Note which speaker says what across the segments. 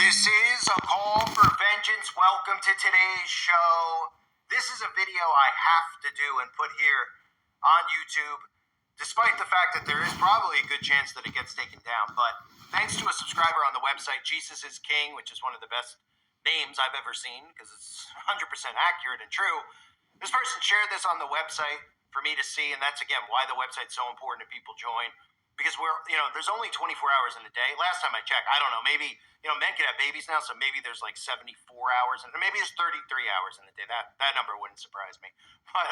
Speaker 1: This is a call for vengeance. Welcome to today's show. This is a video I have to do and put here on YouTube, despite the fact that there is probably a good chance that it gets taken down. But thanks to a subscriber on the website, Jesus is King, which is one of the best names I've ever seen because it's 100% accurate and true. This person shared this on the website for me to see, and that's, again, why the website's so important that people join. Because there's only 24 hours in a day. Last time I checked, I don't know, maybe, men can have babies now, so maybe there's like 74 hours, and maybe there's 33 hours in the day. That number wouldn't surprise me. But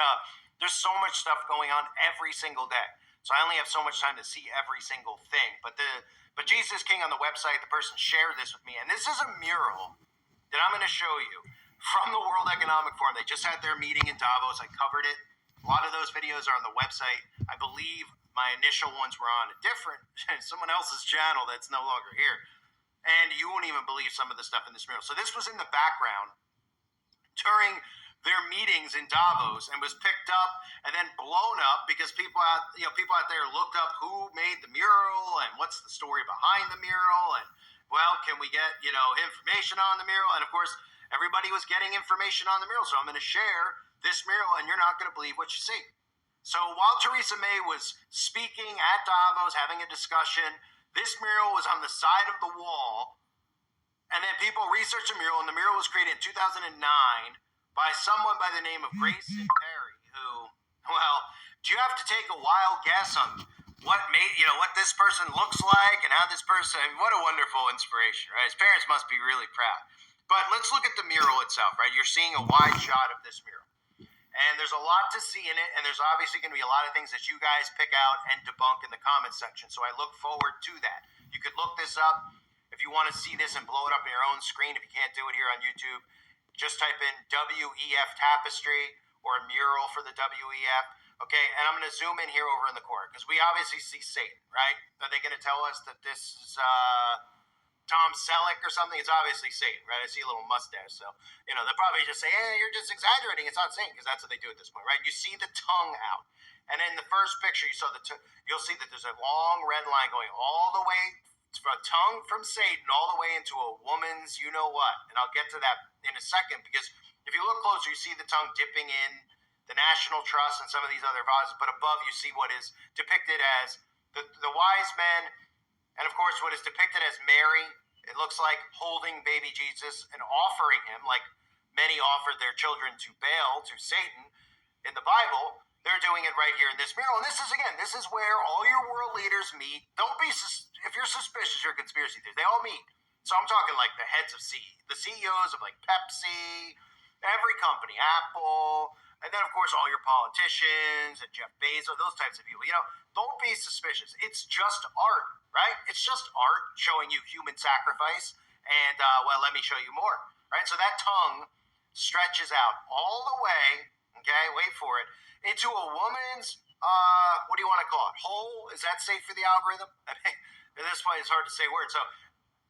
Speaker 1: there's so much stuff going on every single day. So I only have so much time to see every single thing. But Jesus King on the website, the person shared this with me, and this is a mural that I'm going to show you from the World Economic Forum. They just had their meeting in Davos. I covered it. A lot of those videos are on the website. I believe my initial ones were on a different, someone else's channel that's no longer here. And you won't even believe some of the stuff in this mural. So this was in the background during their meetings in Davos and was picked up and then blown up because people out there looked up who made the mural and what's the story behind the mural. And, well, can we get, information on the mural? And, of course, everybody was getting information on the mural. So I'm going to share this mural, and you're not going to believe what you see. So while Theresa May was speaking at Davos, having a discussion, this mural was on the side of the wall, and then people researched the mural, and the mural was created in 2009 by someone by the name of Grayson Perry, who, well, do you have to take a wild guess on what this person looks like and how this person, what a wonderful inspiration, right? His parents must be really proud. But let's look at the mural itself, right? You're seeing a wide shot of this mural. And there's a lot to see in it, and there's obviously going to be a lot of things that you guys pick out and debunk in the comments section, so I look forward to that. You could look this up if you want to see this and blow it up on your own screen. If you can't do it here on YouTube, just type in WEF tapestry or a mural for the WEF, okay? And I'm going to zoom in here over in the corner, because we obviously see Satan, right? Are they going to tell us that this is Tom Selleck or something? It's obviously Satan, right? I see a little mustache, so, they'll probably just say, hey, you're just exaggerating. It's not Satan, because that's what they do at this point, right? You see the tongue out. And in the first picture, you'll see that there's a long red line going all the way from a tongue from Satan all the way into a woman's you-know-what. And I'll get to that in a second, because if you look closer, you see the tongue dipping in the National Trust and some of these other vases, but above you see what is depicted as the wise men, and of course what is depicted as Mary. It looks like holding baby Jesus and offering him, like many offered their children to Baal, to Satan, in the Bible. They're doing it right here in this mural. And this is where all your world leaders meet. Don't be, if you're suspicious, you're a conspiracy theorist. They all meet. So I'm talking like the heads of the CEOs of like Pepsi, every company, Apple, and then of course all your politicians and Jeff Bezos, those types of people. Don't be suspicious. It's just art, right? It's just art showing you human sacrifice. And, let me show you more, right? So that tongue stretches out all the way, okay, wait for it, into a woman's, what do you want to call it? Hole? Is that safe for the algorithm? I mean, at this point, it's hard to say words. So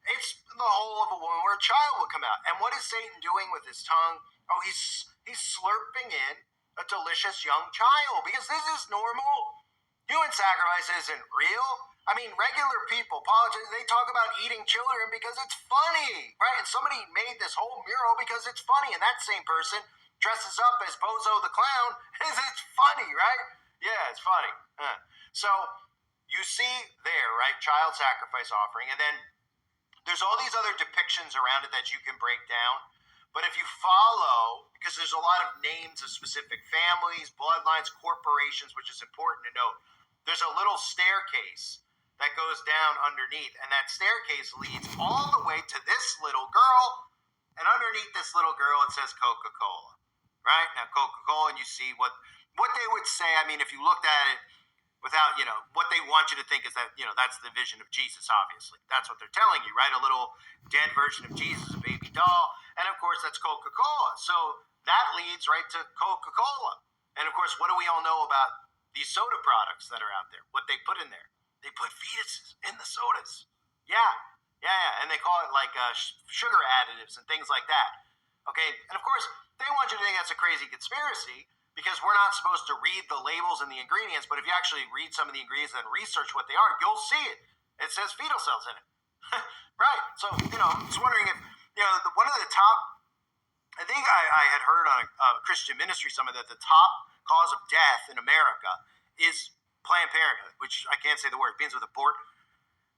Speaker 1: it's the hole of a woman where a child will come out. And what is Satan doing with his tongue? Oh, he's slurping in a delicious young child, because this is normal. Human sacrifice isn't real. I mean, regular people, politicians, they talk about eating children because it's funny, right? And somebody made this whole mural because it's funny, and that same person dresses up as Bozo the Clown because it's funny, right? Yeah, it's funny. So you see there, right, child sacrifice offering, and then there's all these other depictions around it that you can break down. But if you follow, because there's a lot of names of specific families, bloodlines, corporations, which is important to note, there's a little staircase that goes down underneath, and that staircase leads all the way to this little girl, and underneath this little girl it says Coca-Cola, right? Now Coca-Cola, and you see what they would say. I mean, if you looked at it without, what they want you to think is that, that's the vision of Jesus, obviously. That's what they're telling you, right? A little dead version of Jesus, a baby doll, and of course that's Coca-Cola. So that leads right to Coca-Cola. And of course, what do we all know about these soda products that are out there? What they put in there? They put fetuses in the sodas. Yeah. And they call it like sugar additives and things like that. Okay. And of course, they want you to think that's a crazy conspiracy because we're not supposed to read the labels and the ingredients. But if you actually read some of the ingredients and research what they are, you'll see it. It says fetal cells in it. Right. So, I was wondering if, one of the top, I think I had heard on a Christian ministry summit that the top cause of death in America is Planned Parenthood, which I can't say the word, it begins with abort.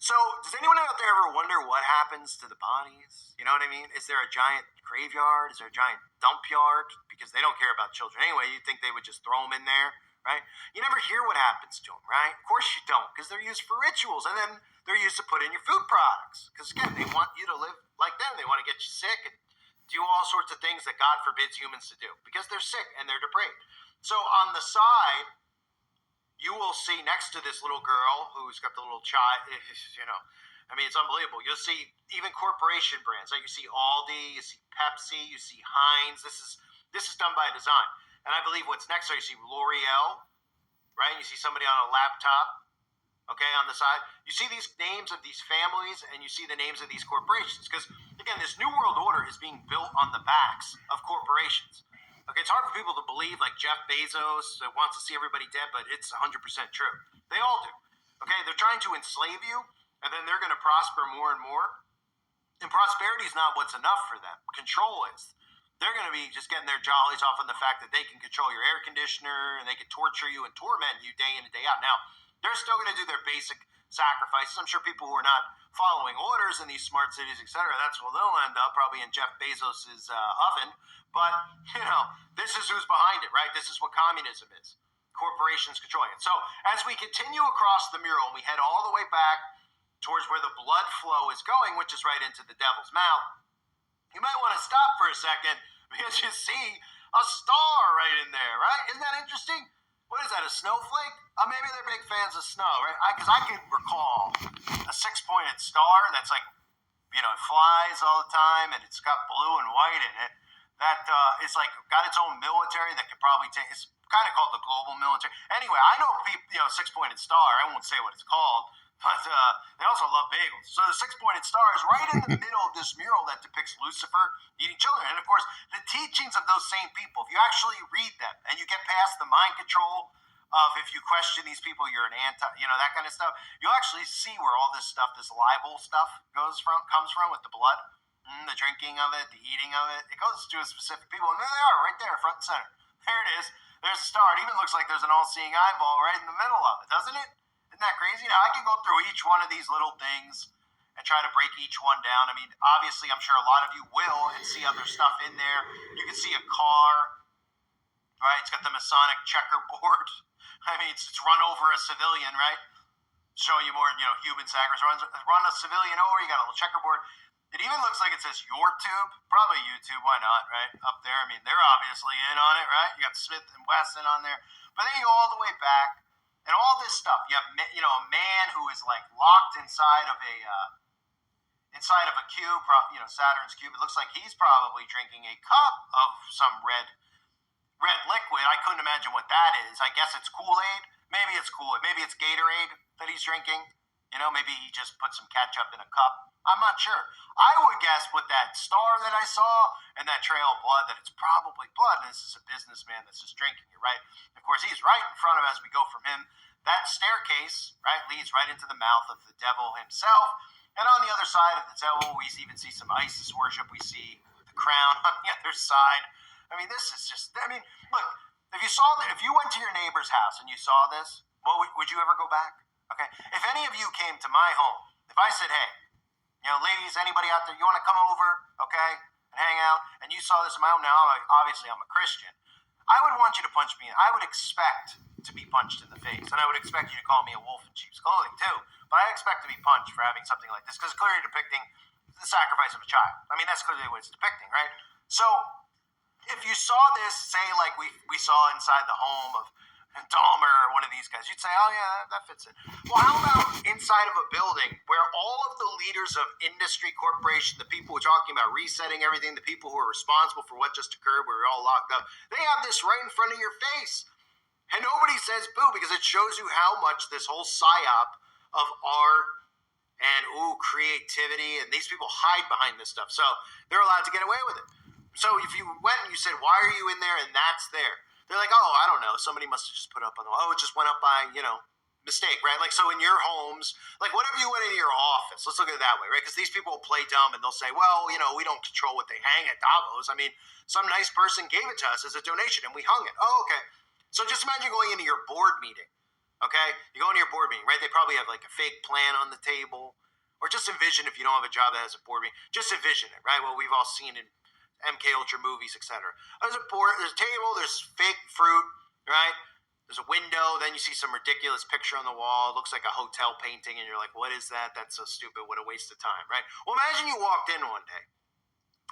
Speaker 1: So, does anyone out there ever wonder what happens to the bodies? You know what I mean? Is there a giant graveyard? Is there a giant dump yard? Because they don't care about children anyway. You'd think they would just throw them in there, right? You never hear what happens to them, right? Of course you don't, because they're used for rituals, and then they're used to put in your food products. Because again, they want you to live like them. They want to get you sick and do all sorts of things that God forbids humans to do because they're sick and they're depraved. So on the side, you will see next to this little girl who's got the little child, it's unbelievable. You'll see even corporation brands. Like you see Aldi, you see Pepsi, you see Heinz. This is done by design. And I believe what's next, so you see L'Oreal, right? You see somebody on a laptop, okay, on the side. You see these names of these families and you see the names of these corporations. Because, again, this New World Order is being built on the backs of corporations. Okay, it's hard for people to believe, like Jeff Bezos wants to see everybody dead, but it's 100% true. They all do. Okay, they're trying to enslave you, and then they're going to prosper more and more. And prosperity is not what's enough for them. Control is. They're going to be just getting their jollies off on the fact that they can control your air conditioner, and they can torture you and torment you day in and day out. Now, they're still going to do their basic sacrifices. I'm sure people who are not following orders in these smart cities, etc., that's where they'll end up, probably in Jeff Bezos's oven. But, this is who's behind it, right? This is what communism is. Corporations controlling it. So as we continue across the mural and we head all the way back towards where the blood flow is going, which is right into the devil's mouth, you might want to stop for a second because you see a star right in there, right? Isn't that interesting? What is that, a snowflake? Maybe they're big fans of snow, right? Because I can recall a six-pointed star that's like, it flies all the time and it's got blue and white in it. That is like got its own military that could probably take. It's kind of called the global military. Anyway, I know people, six-pointed star. I won't say what it's called, but they also love bagels. So the six-pointed star is right in the middle of this mural that depicts Lucifer eating children. And of course, the teachings of those same people, if you actually read them and you get past the mind control of if you question these people, you're an anti, that kind of stuff, you'll actually see where all this stuff, this libel stuff comes from with the blood. The drinking of it, the eating of it, it goes to a specific people, and there they are, right there, front and center. There it is. There's a star. It even looks like there's an all-seeing eyeball right in the middle of it, doesn't it? Isn't that crazy? Now, I can go through each one of these little things and try to break each one down. I mean, obviously, I'm sure a lot of you will and see other stuff in there. You can see a car, right? It's got the Masonic checkerboard. I mean, it's run over a civilian, right? Showing you more, human sacrifice. Run a civilian over, you got a little checkerboard. It even looks like it says your tube, probably YouTube, why not, right? Up there, I mean, they're obviously in on it, right? You got Smith and Wesson on there. But then you go all the way back, and all this stuff. You have, a man who is like locked inside of a cube, Saturn's cube. It looks like he's probably drinking a cup of some red liquid. I couldn't imagine what that is. I guess it's Kool-Aid. Maybe it's Kool-Aid. Maybe it's Gatorade that he's drinking. Maybe he just put some ketchup in a cup. I'm not sure. I would guess with that star that I saw and that trail of blood that it's probably blood. And this is a businessman that's just drinking it, right? Of course, he's right in front of us. We go from him. That staircase, right, leads right into the mouth of the devil himself. And on the other side of the devil, we even see some Isis worship. We see the crown on the other side. I mean, this is just, look, if you went to your neighbor's house and you saw this, would you ever go back? Okay. If any of you came to my home, if I said, hey, ladies, anybody out there, you want to come over, okay, and hang out, and you saw this in my home, now, obviously I'm a Christian, I would want you to punch me. I would expect to be punched in the face, and I would expect you to call me a wolf in sheep's clothing, too, but I expect to be punched for having something like this, because it's clearly depicting the sacrifice of a child. I mean, that's clearly what it's depicting, right? So, if you saw this, say, like we saw inside the home of Dahmer or one of these guys, you'd say, oh yeah, that fits in. Well, how about inside of a building where all of the leaders of industry, corporation, the people who are talking about resetting everything, the people who are responsible for what just occurred, where we're all locked up, they have this right in front of your face. And nobody says boo, because it shows you how much this whole psyop of art and creativity, and these people hide behind this stuff. So they're allowed to get away with it. So if you went and you said, why are you in there, and that's there, they're like, oh, I don't know. Somebody must have just put up on the wall. Oh, it just went up by, mistake, right? Like, so in your homes, like whatever you went into your office, let's look at it that way, right? Because these people will play dumb and they'll say, well, we don't control what they hang at Davos. I mean, some nice person gave it to us as a donation and we hung it. Oh, okay. So just imagine going into your board meeting, okay? You go into your board meeting, right? They probably have like a fake plan on the table. Or just envision, if you don't have a job that has a board meeting, just envision it, right? Well, we've all seen in MK Ultra movies, etc. There's a board, there's a table, there's fake fruit, right? There's a window, then you see some ridiculous picture on the wall. It looks like a hotel painting, and you're like, what is that? That's so stupid. What a waste of time, right? Well, imagine you walked in one day,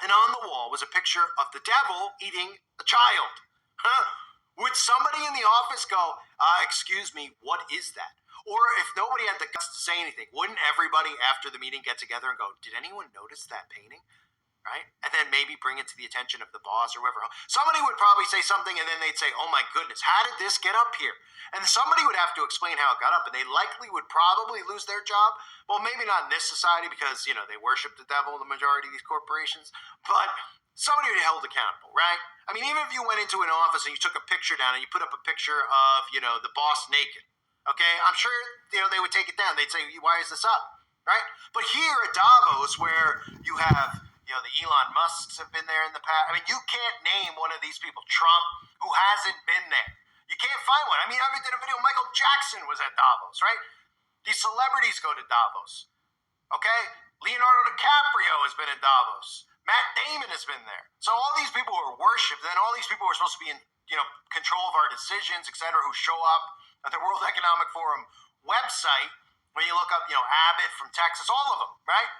Speaker 1: and on the wall was a picture of the devil eating a child. Huh? Would somebody in the office go, excuse me, what is that? Or if nobody had the guts to say anything, wouldn't everybody after the meeting get together and go, did anyone notice that painting? Right? And then maybe bring it to the attention of the boss or whoever. Somebody would probably say something and then they'd say, oh my goodness, how did this get up here? And somebody would have to explain how it got up, and they likely would probably lose their job. Well, maybe not in this society because, they worship the devil, the majority of these corporations, but somebody would be held accountable, right? I mean, even if you went into an office and you took a picture down and you put up a picture of, the boss naked, okay, I'm sure, they would take it down. They'd say, why is this up, right? But here at Davos, where you have the Elon Musks have been there in the past. I mean, you can't name one of these people, Trump, who hasn't been there. You can't find one. I mean, I did a video, Michael Jackson was at Davos, right? These celebrities go to Davos, okay? Leonardo DiCaprio has been in Davos. Matt Damon has been there. So all these people who are worshipped, and all these people who are supposed to be in, control of our decisions, et cetera, who show up at the World Economic Forum website, when you look up, Abbott from Texas, all of them, right?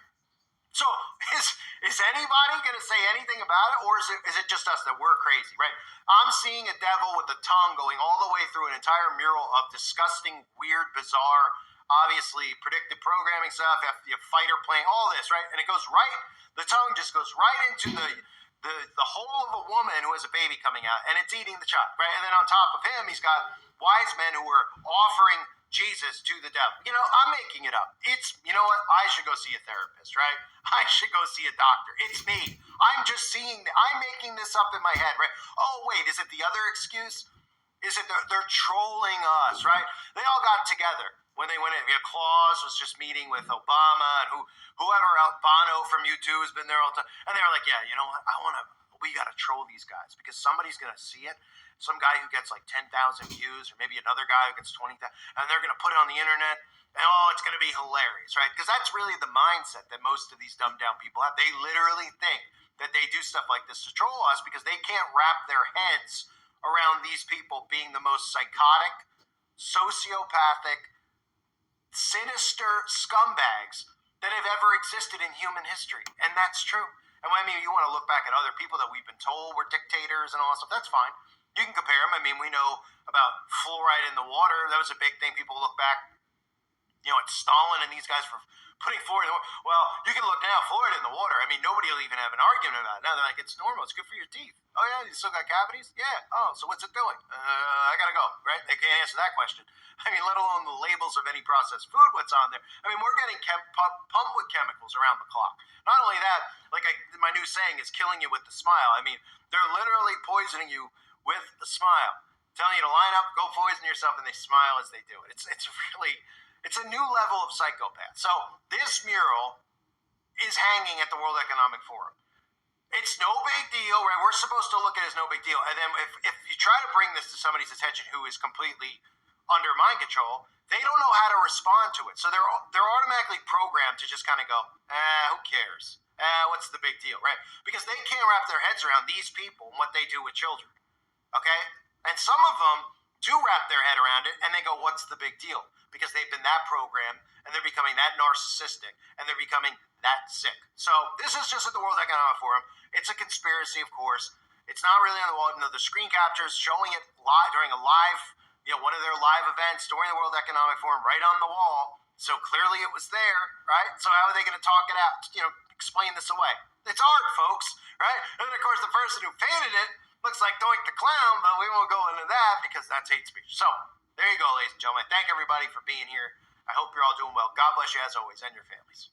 Speaker 1: So is anybody going to say anything about it, or is it just us that we're crazy, right? I'm seeing a devil with a tongue going all the way through an entire mural of disgusting, weird, bizarre, obviously predictive programming stuff, the fighter plane, all this, right? And it goes right, the tongue just goes right into the hole of a woman who has a baby coming out, and it's eating the child, right? And then on top of him, he's got wise men who are offering Jesus to the devil. I'm making it up. It's, what? I should go see a therapist, right? I should go see a doctor. It's me. I'm just I'm making this up in my head, right? Oh, wait, is it the other excuse? Is it they're trolling us, right? They all got together when they went in. Claus was just meeting with Obama and whoever else, Bono from U2 has been there all the time. And they were like, yeah, you know what? We got to troll these guys because somebody's going to see it. Some guy who gets like 10,000 views, or maybe another guy who gets 20,000, and they're going to put it on the internet, and it's going to be hilarious, right? Because that's really the mindset that most of these dumbed down people have. They literally think that they do stuff like this to troll us because they can't wrap their heads around these people being the most psychotic, sociopathic, sinister scumbags that have ever existed in human history. And that's true. And I mean, you want to look back at other people that we've been told were dictators and all that stuff, that's fine. You can compare them. I mean, we know about fluoride in the water. That was a big thing. People look back, at Stalin and these guys for putting fluoride in the water. Well, you can look now, fluoride in the water. I mean, nobody will even have an argument about it. Now they're like, it's normal. It's good for your teeth. Oh, yeah? You still got cavities? Yeah. Oh, so what's it doing? I got to go, right? They can't answer that question. I mean, let alone the labels of any processed food, what's on there. I mean, we're getting pumped with chemicals around the clock. Not only that, like my new saying is killing you with the smile. I mean, they're literally poisoning you with a smile, telling you to line up, go poison yourself, and they smile as they do it. It's a new level of psychopath. So this mural is hanging at the World Economic Forum. It's no big deal, right? We're supposed to look at it as no big deal. And then if you try to bring this to somebody's attention who is completely under mind control, they don't know how to respond to it. So they're automatically programmed to just kind of go, who cares? What's the big deal, right? Because they can't wrap their heads around these people and what they do with children. Okay? And some of them do wrap their head around it and they go, what's the big deal? Because they've been that programmed and they're becoming that narcissistic and they're becoming that sick. So this is just at the World Economic Forum. It's a conspiracy, of course. It's not really on the wall. The screen captures showing it live during a live, one of their live events during the World Economic Forum right on the wall. So clearly it was there, right? So how are they going to talk it out, explain this away? It's art, folks, right? And then, of course, the person who painted it looks like Doink the Clown, but we won't go into that because that's hate speech. So there you go, ladies and gentlemen. Thank everybody for being here. I hope you're all doing well. God bless you as always and your families.